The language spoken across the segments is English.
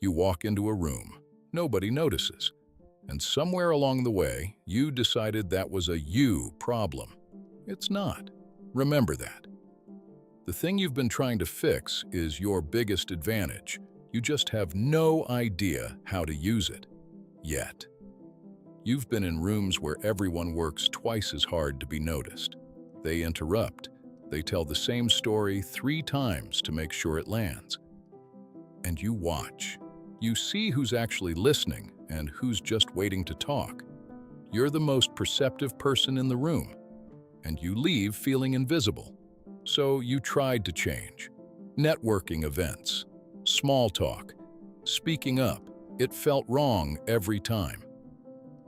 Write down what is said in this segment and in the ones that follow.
You walk into a room. Nobody notices. And somewhere along the way, you decided that was a you problem. It's not. Remember that. The thing you've been trying to fix is your biggest advantage. You just have no idea how to use it. Yet. You've been in rooms where everyone works twice as hard to be noticed. They interrupt. They tell the same story 3 times to make sure it lands. And you watch. You see who's actually listening and who's just waiting to talk. You're the most perceptive person in the room, and you leave feeling invisible. So you tried to change. Networking events, small talk, speaking up. It felt wrong every time.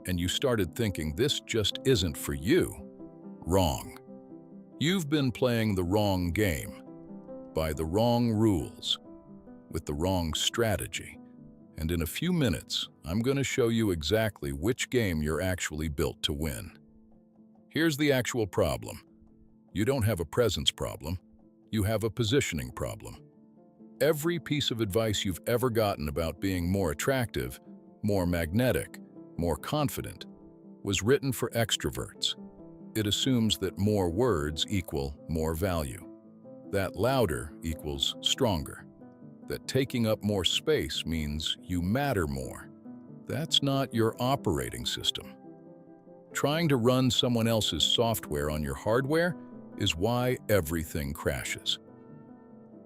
And you started thinking this just isn't for you. Wrong. You've been playing the wrong game, by the wrong rules, with the wrong strategy. And in a few minutes, I'm going to show you exactly which game you're actually built to win. Here's the actual problem. You don't have a presence problem. You have a positioning problem. Every piece of advice you've ever gotten about being more attractive, more magnetic, more confident, was written for extroverts. It assumes that more words equal more value, that louder equals stronger, that taking up more space means you matter more. That's not your operating system. Trying to run someone else's software on your hardware is why everything crashes.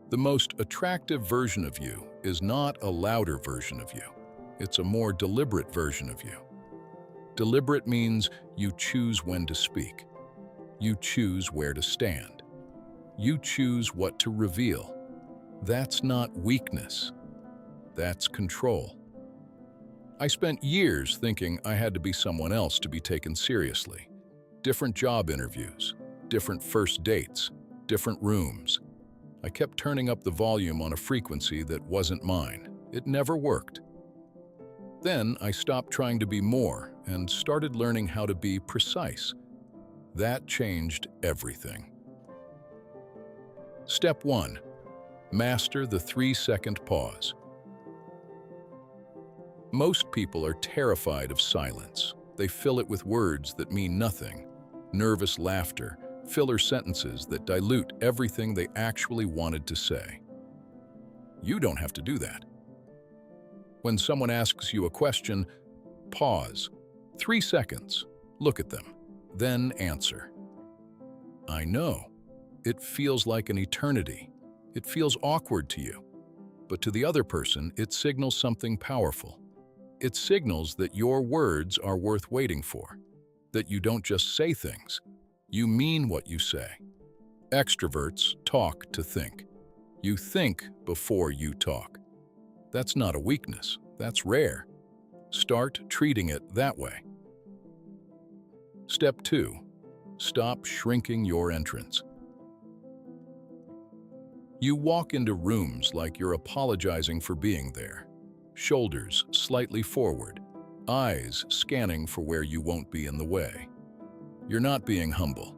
The most attractive version of you is not a louder version of you. It's a more deliberate version of you. Deliberate means you choose when to speak. You choose where to stand. You choose what to reveal. That's not weakness. That's control. I spent years thinking I had to be someone else to be taken seriously. Different job interviews, different first dates, different rooms. I kept turning up the volume on a frequency that wasn't mine. It never worked. Then I stopped trying to be more and started learning how to be precise. That changed everything. Step 1. Master the 3-second pause. Most people are terrified of silence. They fill it with words that mean nothing, nervous laughter, filler sentences that dilute everything they actually wanted to say. You don't have to do that. When someone asks you a question, pause. 3 seconds. Look at them. Then answer. I know. It feels like an eternity. It feels awkward to you. But to the other person, it signals something powerful. It signals that your words are worth waiting for. That you don't just say things. You mean what you say. Extroverts talk to think. You think before you talk. That's not a weakness. That's rare. Start treating it that way. Step 2. Stop shrinking your entrance. You walk into rooms like you're apologizing for being there. Shoulders slightly forward, eyes scanning for where you won't be in the way. You're not being humble.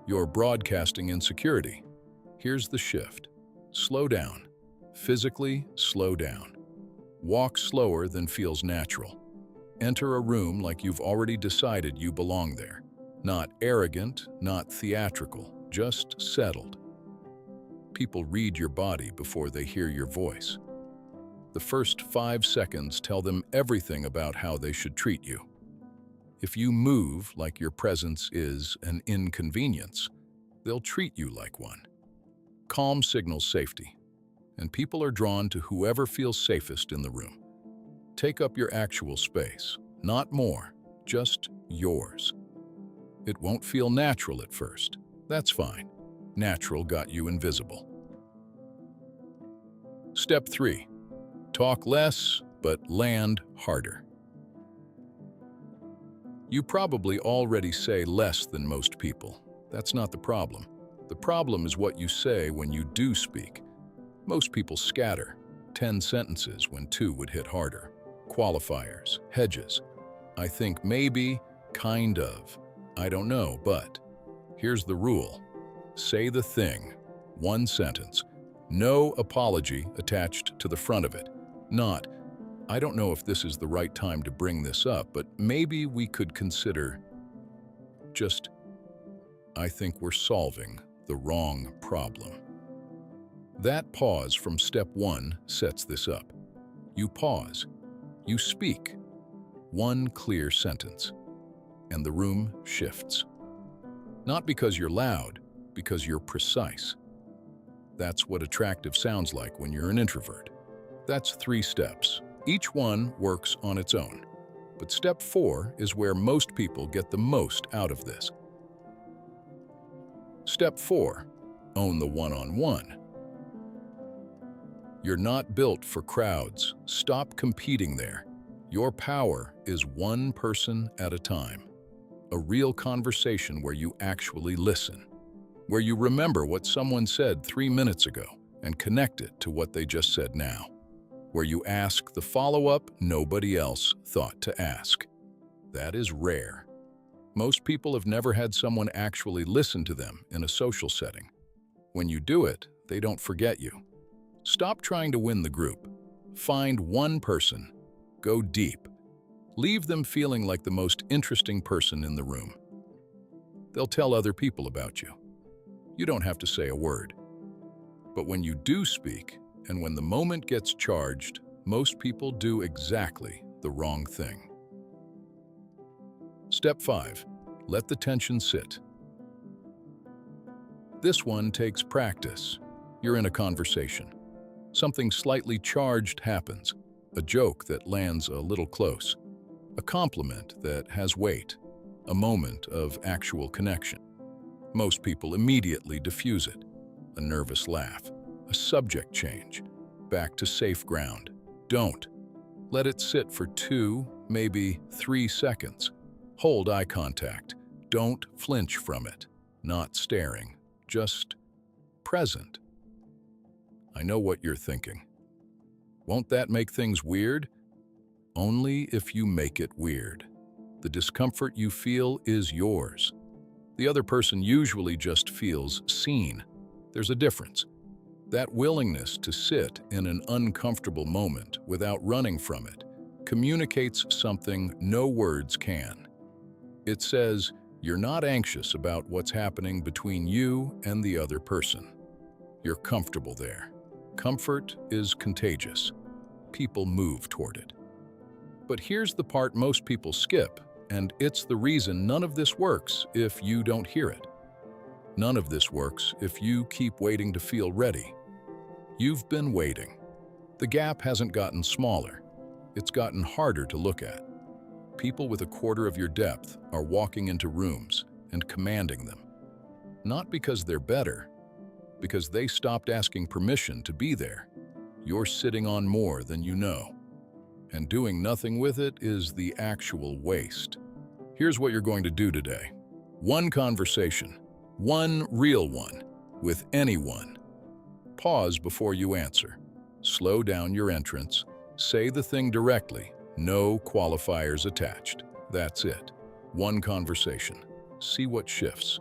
You're broadcasting insecurity. Here's the shift. Slow down. Physically slow down. Walk slower than feels natural. Enter a room like you've already decided you belong there. Not arrogant, not theatrical, just settled. People read your body before they hear your voice. The first 5 seconds tell them everything about how they should treat you. If you move like your presence is an inconvenience, they'll treat you like one. Calm signals safety, and people are drawn to whoever feels safest in the room. Take up your actual space, not more, just yours. It won't feel natural at first. That's fine. Natural got you invisible. Step 3. Talk less, but land harder. You probably already say less than most people. That's not the problem. The problem is what you say when you do speak. Most people scatter. 10 sentences when 2 would hit harder. Qualifiers, hedges. I think maybe, kind of. I don't know, but. Here's the rule. Say the thing. 1 sentence. No apology attached to the front of it. Not, I don't know if this is the right time to bring this up, but maybe we could consider just, I think we're solving the wrong problem. That pause from step one sets this up. You pause, you speak, one clear sentence, and the room shifts. Not because you're loud, because you're precise. That's what attractive sounds like when you're an introvert. That's 3 steps. Each one works on its own. But step 4 is where most people get the most out of this. Step 4, own the one-on-one. You're not built for crowds. Stop competing there. Your power is one person at a time. A real conversation where you actually listen, where you remember what someone said 3 minutes ago and connect it to what they just said now, where you ask the follow-up nobody else thought to ask. That is rare. Most people have never had someone actually listen to them in a social setting. When you do it, they don't forget you. Stop trying to win the group. Find one person. Go deep. Leave them feeling like the most interesting person in the room. They'll tell other people about you. You don't have to say a word. But when you do speak, and when the moment gets charged, most people do exactly the wrong thing. Step 5. Let the tension sit. This one takes practice. You're in a conversation. Something slightly charged happens. A joke that lands a little close. A compliment that has weight. A moment of actual connection. Most people immediately diffuse it. A nervous laugh. A subject change. Back to safe ground. Don't. Let it sit for 2, maybe 3 seconds. Hold eye contact. Don't flinch from it. Not staring. Just present. I know what you're thinking. Won't that make things weird? Only if you make it weird. The discomfort you feel is yours. The other person usually just feels seen. There's a difference. That willingness to sit in an uncomfortable moment without running from it communicates something no words can. It says you're not anxious about what's happening between you and the other person. You're comfortable there. Comfort is contagious. People move toward it. But here's the part most people skip, and it's the reason none of this works if you don't hear it. None of this works if you keep waiting to feel ready. You've been waiting. The gap hasn't gotten smaller. It's gotten harder to look at. People with a quarter of your depth are walking into rooms and commanding them. Not because they're better, because they stopped asking permission to be there. You're sitting on more than you know. And doing nothing with it is the actual waste. Here's what you're going to do today. One conversation, one real one, with anyone. Pause before you answer. Slow down your entrance. Say the thing directly. No qualifiers attached. That's it. One conversation. See what shifts.